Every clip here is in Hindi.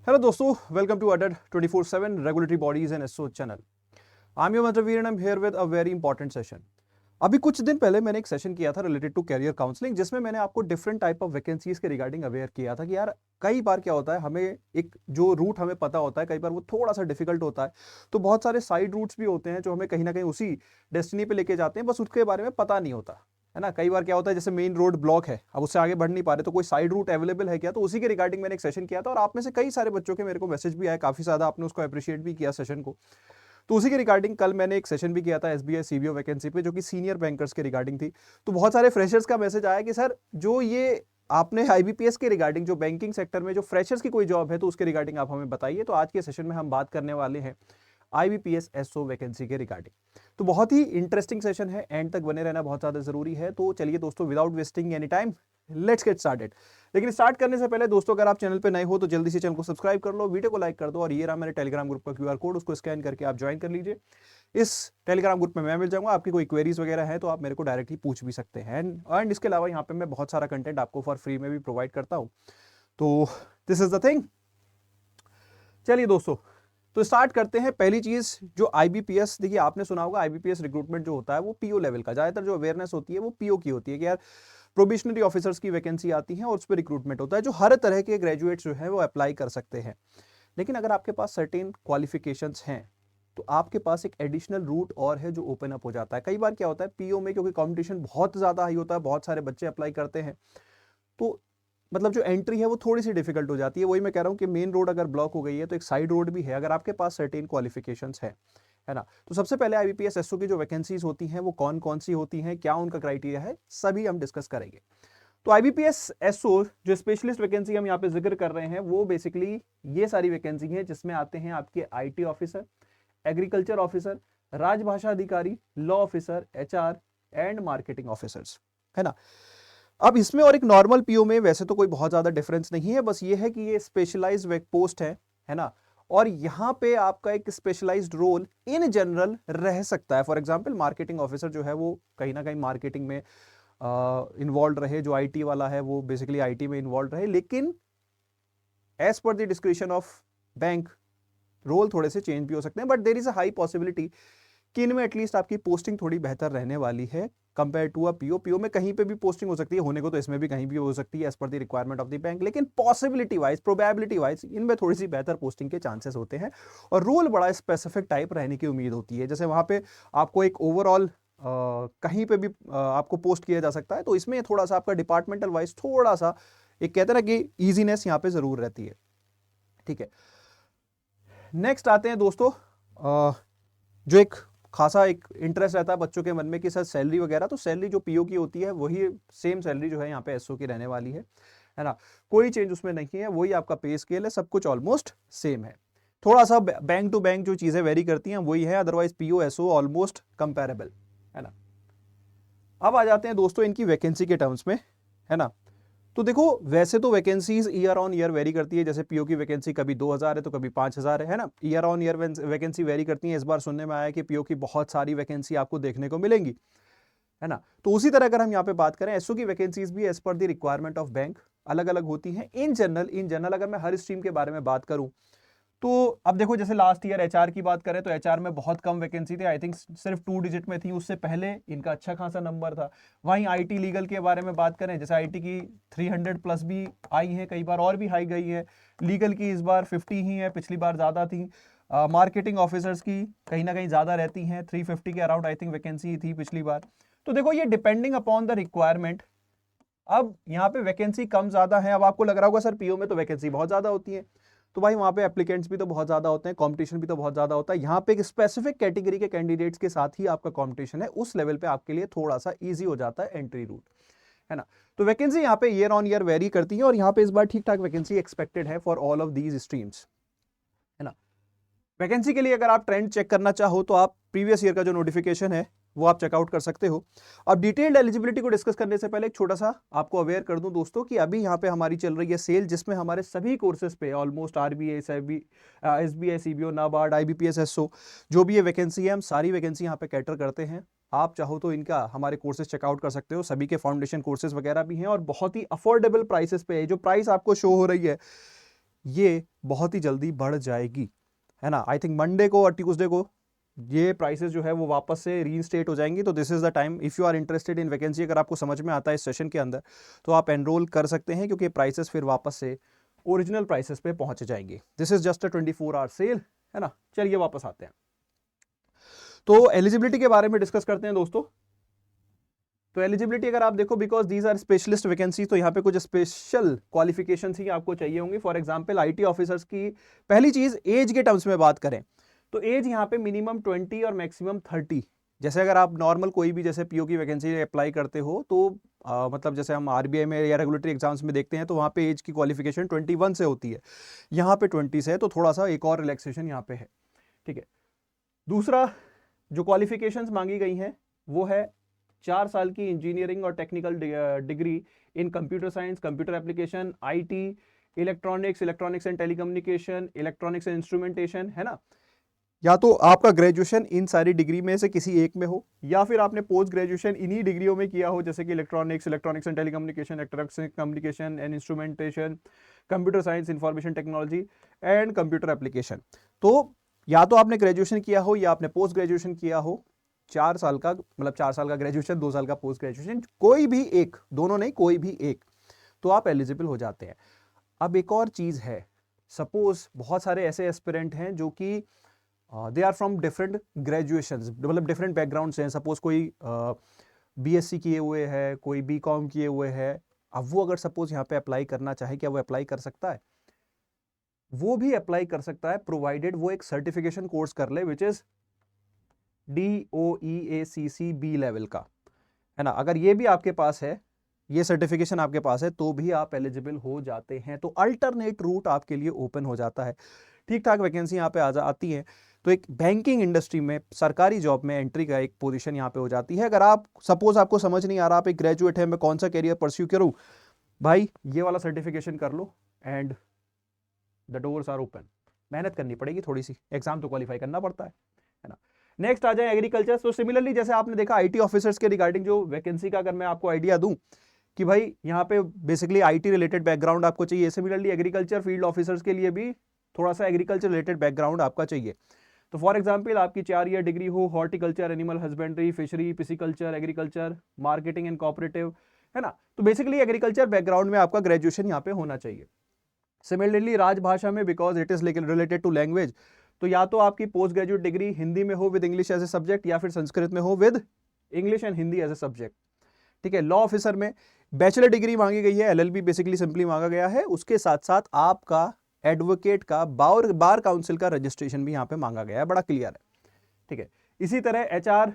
Hello दोस्तों, welcome to ADAD 24/7 Regulatory Bodies and SO channel. I'm your Madhavir and I'm here with a very important session. अभी कुछ दिन पहले मैंने एक सेशन किया था रिलेटेड टू कैरियर काउंसलिंग, जिसमें मैंने आपको डिफरेंट टाइप ऑफ वैकेंसीज के रिगार्डिंग अवेयर किया था कि यार कई बार क्या होता है, हमें एक जो रूट हमें पता होता है कई बार वो थोड़ा सा डिफिकल्ट होता है। तो बहुत सारे साइड रूट्स भी होते हैं जो हमें कहीं ना कहीं उसी डेस्टिनी पे लेके जाते हैं, बस उसके बारे में पता नहीं होता है ना। कई बार क्या होता है, जैसे मेन रोड ब्लॉक है, अब उससे आगे बढ़ नहीं पा रहे, तो कोई साइड रूट अवेलेबल है क्या, तो उसी के रिगार्डिंग मैंने एक सेशन किया था और आप में से कई सारे बच्चों के मेरे को मैसेज भी आए, काफी ज्यादा आपने उसको अप्रिशिएट भी किया सेशन को। तो उसी के रिगार्डिंग कल मैंने एक सेशन भी किया था एसबीआई सीबीओ वैकेंसी पे, जो कि सीनियर बैंकर्स के रिगार्डिंग थी। तो बहुत सारे फ्रेशर्स का मैसेज आया कि सर जो ये आपने आईबीपीएस के रिगार्डिंग, जो बैंकिंग सेक्टर में जो फ्रेशर्स की कोई जॉब है तो उसके रिगार्डिंग आप हमें बताइए। तो आज के सेशन में हम बात करने वाले हैं आईबीपीएस एसओ वैकेंसी के रिगार्डिंग। तो बहुत ही इंटरेस्टिंग सेशन है, एंड तक बने रहना बहुत ज्यादा जरूरी है। तो चलिए दोस्तों, without wasting any time let's get started. लेकिन स्टार्ट करने से पहले दोस्तों, अगर आप चैनल पे नए हो तो जल्दी से चैनल को सब्सक्राइब कर लो, वीडियो को लाइक कर दो, और ये रहा मेरे टेलीग्राम ग्रुप का क्यूआर कोड, उसको स्कैन करके आप ज्वाइन कर लीजिए। इस टेलीग्राम ग्रुप में मैं मिल जाऊंगा, आपकी कोई क्वेरीज वगैरह है तो आप मेरे को डायरेक्टली पूछ भी सकते हैं। एंड इसके अलावा यहाँ पे मैं बहुत सारा कंटेंट आपको फॉर फ्री में भी प्रोवाइड करता हूँ। तो दिस इज द थिंग। चलिए दोस्तों, तो स्टार्ट करते हैं। पहली चीज जो आईबीपीएस, देखिए आपने सुना होगा आईबीपीएस रिक्रूटमेंट जो होता है वो पीओ लेवल का, ज्यादातर जो अवेयरनेस होती है वो पीओ की होती है कि यार प्रोबेशनरी ऑफिसर्स की वैकेंसी आती है और उस पर रिक्रूटमेंट होता है, जो हर तरह के ग्रेजुएट्स जो है वो अप्लाई कर सकते हैं। लेकिन अगर आपके पास सर्टेन क्वालिफिकेशंस हैं तो आपके पास एक एडिशनल रूट और है जो ओपन अप हो जाता है। कई बार क्या होता है पीओ में, क्योंकि कंपटीशन बहुत ज्यादा हाई होता है, बहुत सारे बच्चे अप्लाई करते हैं, तो मतलब जो एंट्री है वो थोड़ी सी डिफिकल्ट हो जाती है। वही मैं कह रहा हूं कि मेन रोड अगर ब्लॉक हो गई है तो एक साइड रोड भी है, अगर आपके पास सर्टेन क्वालिफिकेशंस है ना। तो सबसे पहले आईबीपीएस एसओ की जो वैकेंसीज होती हैं वो कौन कौन सी होती हैं, क्या उनका क्राइटेरिया है, सभी हम डिस्कस करेंगे। तो आईबीपीएस एसओ जो स्पेशलिस्ट वैकेंसी हम यहाँ पे जिक्र कर रहे हैं वो बेसिकली ये सारी वैकेंसी हैं जिसमें आते हैं आपके आईटी ऑफिसर, एग्रीकल्चर ऑफिसर, राजभाषा अधिकारी, law officer, HR and marketing officers, है ना। अब इसमें और एक नॉर्मल पीओ में वैसे तो कोई बहुत ज्यादा डिफरेंस नहीं है, बस ये है कि ये स्पेशलाइज्ड वेक पोस्ट है ना। और यहां पे आपका एक स्पेशलाइज्ड रोल इन जनरल रह सकता है। फॉर एग्जांपल मार्केटिंग ऑफिसर जो है वो कहीं ना कहीं मार्केटिंग में इन्वॉल्व रहे, जो आईटी वाला है वो बेसिकली आईटी में इन्वॉल्व रहे, लेकिन as per the description of bank role थोड़े से चेंज भी हो सकते हैं, but there is a high possibility कि इनमें एटलीस्ट आपकी पोस्टिंग थोड़ी बेहतर रहने वाली है compare to a PO. PO में कहीं पे भी पोस्टिंग हो सकती है, होने को तो इसमें भी कहीं भी हो सकती है as per the requirement of the bank, लेकिन पॉसिबिलिटी वाइज, प्रोबेबिलिटी वाइज इनमें थोड़ी सी बेहतर पोस्टिंग के चांसेस होते हैं और रोल बड़ा स्पेसिफिक टाइप रहने की उम्मीद होती है। जैसे वहां पे आपको एक ओवरऑल कहीं पे भी आपको पोस्ट किया जा सकता है, तो इसमें थोड़ा सा आपका डिपार्टमेंटल वाइज थोड़ा सा एक कहते हैं ना कि ईजीनेस यहाँ पे जरूर रहती है। ठीक है, नेक्स्ट आते हैं दोस्तों, जो एक खासा एक इंटरेस्ट रहता है बच्चों के मन में कि सर सैलरी वगैरह, तो सैलरी जो पीओ की होती है वही सेम सैलरी जो है यहाँ पे एसओ की रहने वाली है ना। कोई चेंज उसमें नहीं है, वही आपका पे स्केल है, सब कुछ ऑलमोस्ट सेम है। थोड़ा सा बैंक टू बैंक जो चीजें वेरी करती हैं वही है, otherwise PO SO almost comparable, है ना। अब आ जाते हैं दोस्तों इनकी वैकेंसी के टर्म्स में, है ना। तो देखो वैसे तो vacancies year on year very करती है, जैसे पीओ की वैकेंसी कभी 2000 है तो कभी 5000 है ना। Year on year vacancy very करती है। इस बार सुनने में आया कि पीओ की बहुत सारी वैकेंसी आपको देखने को मिलेंगी, है ना। तो उसी तरह अगर हम यहाँ पे बात करें एसओ की वैकेंसीज भी as per the requirement of bank अलग अलग होती हैं। इन जनरल अगर मैं हर स्ट्रीम के बारे में बात करूं तो अब देखो जैसे लास्ट ईयर एचआर की बात करें तो एचआर में बहुत कम वैकेंसी थी, आई थिंक सिर्फ 2 डिजिट में थी, उससे पहले इनका अच्छा खासा नंबर था। वहीं आईटी लीगल के बारे में बात करें, जैसे आईटी की 300 प्लस भी आई है, कई बार और भी हाई गई है। लीगल की इस बार 50 ही है, पिछली बार ज्यादा थी। मार्केटिंग ऑफिसर्स की कहीं ना कहीं ज्यादा रहती हैं, 350 के अराउंड आई थिंक वैकेंसी थी पिछली बार। तो देखो ये डिपेंडिंग अपॉन द रिक्वायरमेंट। अब यहाँ पे वैकेंसी कम ज्यादा है, अब आपको लग रहा होगा सर पीओ में तो वैकेंसी बहुत ज्यादा होती है, तो भाई वहां पे एप्लीकेंट्स भी तो बहुत ज्यादा होते हैं, कंपटीशन भी तो बहुत ज्यादा होता है। यहाँ पे एक स्पेसिफिक कैटेगरी के कैंडिडेट्स के साथ ही आपका कंपटीशन है, उस लेवल पे आपके लिए थोड़ा सा इजी हो जाता है एंट्री रूट, है ना। तो वैकेंसी यहाँ पे ईयर ऑन ईयर वेरी करती है और यहाँ पे इस बार ठीक ठाक वैकेंसी एक्सपेक्टेड है for all of these streams, है ना। वैकेंसी के लिए अगर आप ट्रेंड चेक करना चाहो तो आप प्रीवियस ईयर का जो नोटिफिकेशन है वो आप चेकआउट कर सकते हो। अब डिटेल्ड एलिजिबिलिटी को डिस्कस करने से पहले एक छोटा सा आपको अवेयर कर दूं दोस्तों कि अभी यहाँ पे हमारी चल रही है सेल, जिसमें हमारे सभी कोर्सेज पे almost RBI, SBI, CBO, NABARD, IBPS, SO, जो भी ये वैकेंसी है हम सारी वैकेंसी यहाँ पे कैटर करते हैं। आप चाहो तो इनका हमारे कोर्सेज चेकआउट कर सकते हो, सभी के फाउंडेशन कोर्सेज वगैरह भी हैं और बहुत ही अफोर्डेबल प्राइसेस पे है। जो प्राइस आपको शो हो रही है ये बहुत ही जल्दी बढ़ जाएगी, है ना। आई थिंक मंडे को और ट्यूसडे को ये प्राइसेस जो है वो वापस से रीइंस्टेट हो जाएंगी। तो this is the time, if you are interested in vacancy, अगर आपको समझ में आता है इस सेशन के अंदर, तो आप एनरोल कर सकते हैं, क्योंकि प्राइसेस फिर वापस से ओरिजिनल प्राइसेस पे पहुंच जाएंगे। This is just a 24 hour sale, है ना। चलिए वापस आते हैं, तो एलिजिबिलिटी के बारे में डिस्कस करते हैं दोस्तों। तो एलिजिबिलिटी अगर आप देखो, because these are specialist vacancy, तो यहाँ पे कुछ स्पेशल क्वालिफिकेशन ही आपको चाहिए होंगी। फॉर एग्जांपल आईटी ऑफिसर्स की पहली चीज, एज के टर्म्स में बात करें तो एज यहाँ पे मिनिमम 20 और मैक्सिमम 30। जैसे अगर आप नॉर्मल कोई भी जैसे पीओ की वैकेंसी अप्लाई करते हो, तो मतलब जैसे हम आरबीआई में या रेगुलेटरी एग्जाम्स में देखते हैं, तो वहाँ पे एज की क्वालिफिकेशन 21 से होती है, यहाँ पे 20 से है, तो थोड़ा सा एक और रिलैक्सेशन यहाँ पे है, ठीक है। दूसरा जो क्वालिफिकेशंस मांगी गई हैं वो है 4 साल की इंजीनियरिंग और technical degree in computer science, computer application, IT, electronics and telecommunication, electronics and instrumentation, है ना। या तो आपका ग्रेजुएशन इन सारी डिग्री में से किसी एक में हो, या फिर आपने पोस्ट ग्रेजुएशन इन्हीं डिग्रियों में किया हो, जैसे कि electronics and telecommunication, electronics communication and instrumentation, computer science, information technology and computer application. तो या तो आपने ग्रेजुएशन किया हो या आपने पोस्ट ग्रेजुएशन किया हो, 4 साल का, मतलब 4 साल का ग्रेजुएशन, 2 साल का पोस्ट ग्रेजुएशन, कोई भी एक, दोनों नहीं, कोई भी एक, तो आप एलिजिबल हो जाते हैं। अब एक और चीज है, सपोज बहुत सारे ऐसे एस्पिरेंट हैं जो कि they are from different graduations, मतलब डिफरेंट बैकग्राउंड से हैं। सपोज कोई बीएससी किए हुए है, कोई बीकॉम किए हुए है। अब वो अगर सपोज यहाँ पे अप्लाई करना चाहे, क्या वो अप्लाई कर सकता है? वो भी अप्लाई कर सकता है, प्रोवाइडेड वो एक सर्टिफिकेशन कोर्स कर ले, विच इज DOEACC लेवल का, है ना। अगर ये भी आपके पास है, ये सर्टिफिकेशन आपके पास है, तो भी आप एलिजिबल हो जाते हैं। तो अल्टरनेट रूट आपके लिए ओपन हो जाता है। ठीक ठाक वैकेंसी यहाँ पे आती है, तो एक बैंकिंग इंडस्ट्री में सरकारी जॉब में एंट्री का एक पोजीशन यहाँ पे हो जाती है। अगर आप सपोज आपको समझ नहीं आ रहा, आप एक ग्रेजुएट है, मैं कौन सा कैरियर परस्यू करूँ, भाई ये वाला सर्टिफिकेशन कर लो and the doors are open. मेहनत करनी पड़ेगी थोड़ी सी, एग्जाम तो क्वालिफाई करना पड़ता है ना। नेक्स्ट आ जाए एग्रीकल्चर। तो सिमिलरली जैसे आपने देखा आईटी ऑफिसर्स के रिगार्डिंग जो वैकेंसी का, अगर मैं आपको आइडिया दूं कि भाई यहाँ पे बेसिकली आईटी रिलेटेड बैकग्राउंड आपको चाहिए, सिमिलरली एग्रीकल्चर फील्ड ऑफिसर्स के लिए भी थोड़ा सा एग्रीकल्चर रिलेटेड बैकग्राउंड आपका चाहिए। तो फॉर एग्जाम्पल आपकी 4 ईयर डिग्री हो horticulture, animal husbandry, fishery, pisciculture, agriculture, marketing and cooperative, है ना। तो बेसिकली एग्रीकल्चर बैकग्राउंड में आपका ग्रेजुएशन यहाँ पे होना चाहिए। सिमिलरली राजभाषा में, because it is related to language, तो या तो आपकी पोस्ट ग्रेजुएट डिग्री हिंदी में हो with English as a subject, या फिर संस्कृत में हो with English and Hindi as a subject, ठीक है। लॉ ऑफिसर में बैचलर डिग्री मांगी गई है, एलएलबी बेसिकली सिंपली मांगा गया है। उसके साथ साथ आपका एडवोकेट का बार काउंसिल का रजिस्ट्रेशन भी यहाँ पे मांगा गया है, बड़ा क्लियर है, ठीक है। इसी तरह एचआर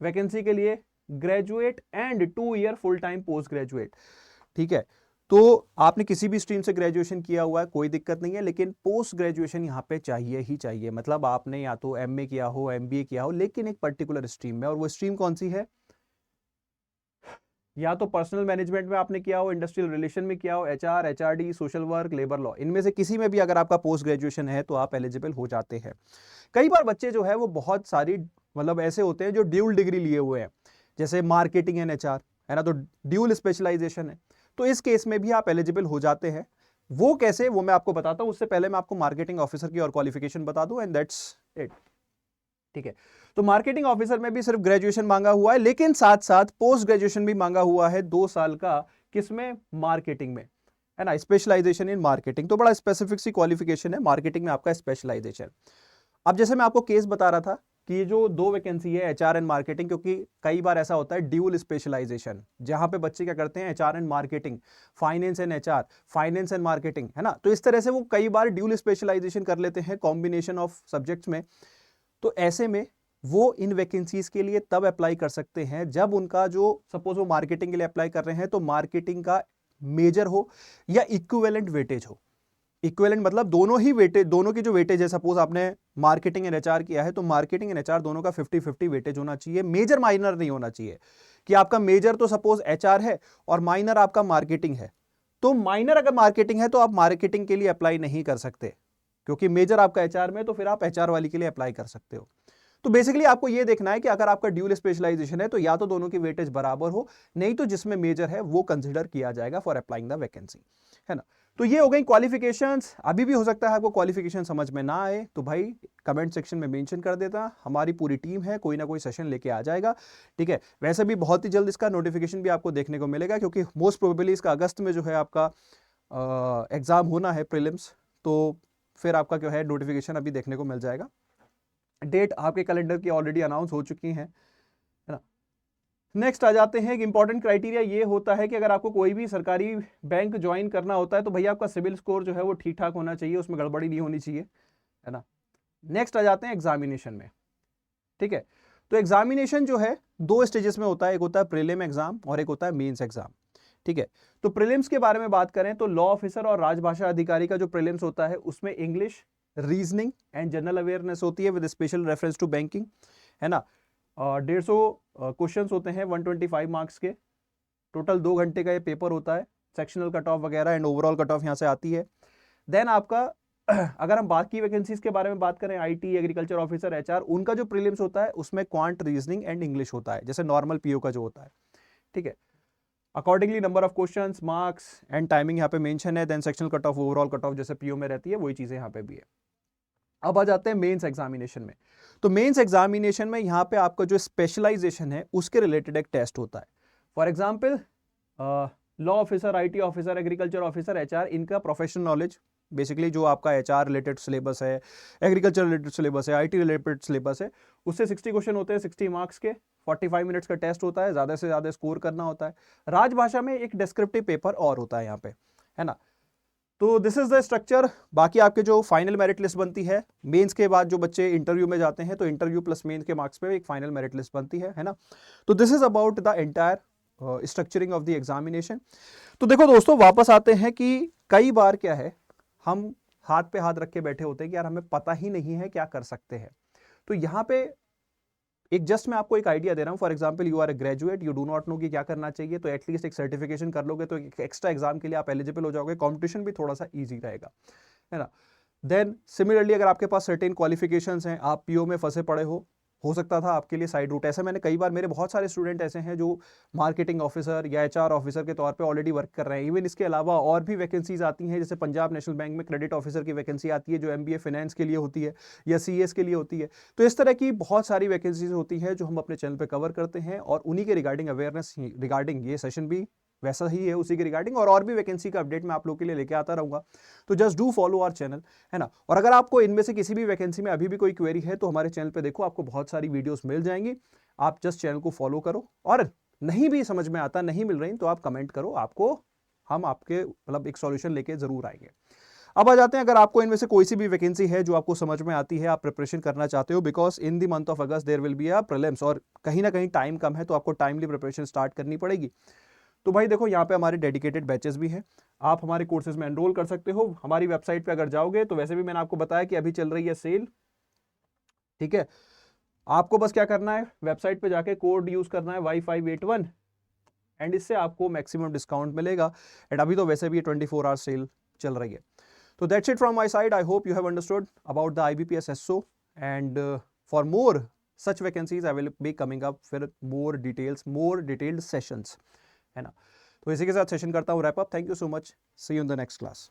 वैकेंसी के लिए graduate and 2 year full time post graduate, ठीक है। तो आपने किसी भी स्ट्रीम से ग्रेजुएशन किया हुआ है, कोई दिक्कत नहीं है, लेकिन पोस्ट ग्रेजुएशन यहाँ पे चाहिए ही चाहिए। मतलब आपने या तो एमए किया हो, एमबीए किया हो, लेकिन एक पर्टिकुलर स्ट्रीम में, और वो स्ट्रीम कौन सी है? या तो पर्सनल मैनेजमेंट में आपने किया हो, इंडस्ट्रियल रिलेशन में किया हो, HR, HRD, social work, labour law, इनमें से किसी में भी अगर आपका पोस्ट ग्रेजुएशन है तो आप एलिजिबल हो जाते हैं। कई बार बच्चे जो है वो बहुत सारी, मतलब ऐसे होते हैं जो ड्यूल डिग्री लिए हुए हैं, जैसे मार्केटिंग एंड एचआर, है ना, तो ड्यूल स्पेशलाइजेशन है, तो इस केस में भी आप एलिजिबल हो जाते हैं। वो कैसे, वो मैं आपको बताता हूं। उससे पहले मैं आपको मार्केटिंग ऑफिसर की और क्वालिफिकेशन बता दूं, एंड दैट्स इट, ठीक है। तो मार्केटिंग ऑफिसर में भी सिर्फ ग्रेजुएशन मांगा हुआ है, लेकिन साथ साथ पोस्ट ग्रेजुएशन भी मांगा हुआ है 2 साल का, किसमें? मार्केटिंग में, है ना, स्पेशलाइजेशन इन मार्केटिंग। तो बड़ा स्पेसिफिक सी क्वालिफिकेशन है मार्केटिंग में आपका स्पेशलाइजेशन। अब जैसे मैं आपको केस बता रहा था कि ये जो 2 वैकेंसी है एचआर एंड मार्केटिंग, क्योंकि कई बार ऐसा होता है ड्यूल स्पेशलाइजेशन, जहां पे बच्चे क्या करते हैं, HR and marketing, finance and HR, finance and marketing, है ना। तो इस तरह से वो कई बार ड्यूल स्पेशलाइजेशन कर लेते हैं कॉम्बिनेशन ऑफ सब्जेक्ट्स में। तो ऐसे में वो इन वैकेंसीज के लिए तब अप्लाई कर सकते हैं जब उनका जो, सपोज वो मार्केटिंग के लिए अप्लाई कर रहे हैं, तो मार्केटिंग का मेजर हो या इक्विवेलेंट वेटेज हो। इक्विवेलेंट मतलब दोनों ही वेटेज, दोनों की जो वेटेज है, सपोज आपने मार्केटिंग एंड एचआर किया है, तो मार्केटिंग एंड एचआर दोनों का 50-50 वेटेज होना चाहिए। मेजर माइनर नहीं होना चाहिए कि आपका मेजर तो सपोज एचआर है और माइनर आपका मार्केटिंग है। तो माइनर अगर मार्केटिंग है तो आप मार्केटिंग के लिए अप्लाई नहीं कर सकते, क्योंकि मेजर आपका एचआर में, तो फिर आप एचआर वाली के लिए अप्लाई कर सकते हो। तो बेसिकली आपको ये देखना है कि अगर आपका ड्यूल स्पेशलाइजेशन है तो या तो दोनों की वेटेज बराबर हो, नहीं तो जिसमें मेजर है वो कंसिडर किया जाएगा फॉर अप्लाइंग द वैकेंसी, है ना। तो ये हो गई क्वालिफिकेशंस। अभी भी हो सकता है आपको क्वालिफिकेशन समझ में ना आए तो भाई कमेंट सेक्शन में मेंशन कर देता, हमारी पूरी टीम है, कोई ना कोई सेशन लेके आ जाएगा, ठीक है। वैसे भी बहुत ही जल्द इसका नोटिफिकेशन भी आपको देखने को मिलेगा, क्योंकि मोस्ट प्रोबेबली इसका अगस्त में जो है आपका एग्जाम होना है प्रीलिम्स, तो फिर आपका क्या है नोटिफिकेशन अभी देखने को मिल जाएगा। डेट आपके कैलेंडर की ऑलरेडी अनाउंस हो चुकी है ना। नेक्स्ट आ जाते हैं, एक इंपॉर्टेंट क्राइटेरिया ये होता है कि अगर आपको कोई भी सरकारी बैंक ज्वाइन करना होता है तो भैया आपका सिविल स्कोर जो है वो ठीक ठाक होना चाहिए, उसमें गड़बड़ी नहीं होनी चाहिए, है ना। नेक्स्ट आ जाते हैं एग्जामिनेशन में, ठीक है। तो एग्जामिनेशन जो है 2 स्टेजेस में होता है, एक होता है प्रीलिम एग्जाम और एक होता है मेंस एग्जाम, ठीक है। तो प्रीलिम्स के बारे में बात करें तो लॉ ऑफिसर और राजभाषा अधिकारी का जो प्रीलिम्स होता है उसमें English, reasoning and general awareness होती है with special reference to banking, है ना। 150 क्वेश्चंस होते हैं 125 मार्क्स के, टोटल 2 घंटे का ये पेपर होता है, सेक्शनल कट ऑफ वगैरह एंड ओवरऑल कट ऑफ यहाँ से आती है। देन आपका अगर हम बाकी वैकेंसीज के बारे में बात करें, आईटी, एग्रीकल्चर ऑफिसर, एचआर, उनका जो प्रीलिम्स होता है उसमें क्वांट, रीजनिंग एंड इंग्लिश होता है, जैसे नॉर्मल पीओ का जो होता है, ठीक है। Accordingly number of questions, marks and timing यहाँ पे मेंशन है। Then sectional cut off, overall cut off जैसे पीओ में रहती है वही चीजें यहाँ पे भी है। अब आ जाते हैं मेंस एग्जामिनेशन में। तो मेंस एग्जामिनेशन में यहाँ पे आपका जो स्पेशलाइजेशन है उसके रिलेटेड एक टेस्ट होता है। For example law officer, IT officer, agriculture officer, HR, इनका प्रोफेशनल नॉलेज, बेसिकली जो आपका एचआर रिलेटेड सिलेबस है, एग्रीकल्चर रिलेटेड सिलेबस है, आईटी रिलेटेड सिलेबस है, उससे 60 क्वेश्चन होते हैं 60 मार्क्स के, 45 मिनट्स का टेस्ट होता है, ज्यादा से ज्यादा स्कोर करना होता है। राजभाषा में एक डिस्क्रिप्टिव पेपर और होता है यहाँ पे, है ना। तो दिस इज द स्ट्रक्चर। बाकी आपके जो फाइनल मेरिट लिस्ट बनती है मेंस के बाद, जो बच्चे इंटरव्यू में जाते हैं तो इंटरव्यू प्लस मेंस के मार्क्स पे एक फाइनल मेरिट लिस्ट बनती है ना। तो this is about the entire structuring of the examination. तो देखो दोस्तों, वापस आते हैं कि कई बार क्या है, हम हाथ पे हाथ रख के बैठे होते हैं कि यार हमें पता ही नहीं है क्या कर सकते हैं। तो यहाँ पे एक जस्ट मैं आपको एक आइडिया दे रहा हूं। For example you are a graduate, you do not know कि क्या करना चाहिए, तो एटलीस्ट एक सर्टिफिकेशन कर लोगे तो एक एक्स्ट्रा एग्जाम के लिए आप एलिजिबल हो जाओगे, कॉम्पिटिशन भी थोड़ा सा ईजी रहेगा, है ना। देन सिमिलरली अगर आपके पास सर्टेन क्वालिफिकेशंस हैं, आप पीओ में फंसे पड़े हो सकता था आपके लिए साइड रूट। ऐसे मैंने कई बार, मेरे बहुत सारे स्टूडेंट ऐसे हैं जो मार्केटिंग ऑफिसर या एचआर ऑफिसर के तौर पे ऑलरेडी वर्क कर रहे हैं। इवन इसके अलावा और भी वैकेंसीज आती हैं, जैसे पंजाब नेशनल बैंक में क्रेडिट ऑफिसर की वैकेंसी आती है जो एमबीए फाइनेंस के लिए होती है या सीएस के लिए होती है। तो इस तरह की बहुत सारी वैकेंसीज होती हैं जो हम अपने चैनल पर कवर करते हैं, और उन्हीं के रिगार्डिंग अवेयरनेस रिगार्डिंग ये सेशन भी वैसा ही है, उसी के रिगार्डिंग और भी वैकेंसी का अपडेट मैं आप लोग के लिए लेके आता रहूंगा। तो just do follow our channel, है ना। और अगर आपको इनमें से किसी भी वैकेंसी में अभी भी कोई क्वेरी है तो हमारे चैनल पे देखो, आपको बहुत सारी वीडियोस मिल जाएंगी। आप जस्ट चैनल को फॉलो करो, और नहीं भी समझ में आता, नहीं मिल रही तो आप कमेंट करो, आपको हम आपके मतलब एक सॉल्यूशन लेके जरूर आएंगे। अब आ जाते हैं, अगर आपको इनमें से कोई सी भी वैकेंसी है जो आपको समझ में आती है, आप प्रिपरेशन करना चाहते हो, because in the month of August there will be a prelims, और कहीं ना कहीं टाइम कम है तो आपको टाइमली प्रिपरेशन स्टार्ट करनी पड़ेगी। तो भाई देखो, यहाँ पे हमारे डेडिकेटेड बैचेस भी हैं, आप हमारे कोर्सेज में एनरोल कर सकते हो। हमारी वेबसाइट पे अगर जाओगे तो वैसे भी मैंने आपको बताया कि अभी चल रही है सेल, ठीक है। आपको बस क्या करना है, वेबसाइट पे जाके कोड यूज करना है Y581, एंड इससे आपको मैक्सिमम डिस्काउंट मिलेगा। एंड अभी तो वैसे भी 24 आवर सेल चल रही है। तो that's it from my side. I hope you have understood about the IBPS SO, and for more such vacancies I will be coming up with more details, more detailed sessions, है ना। तो इसी के साथ सेशन करता हूँ wrap up. Thank you so much, see you in the next class.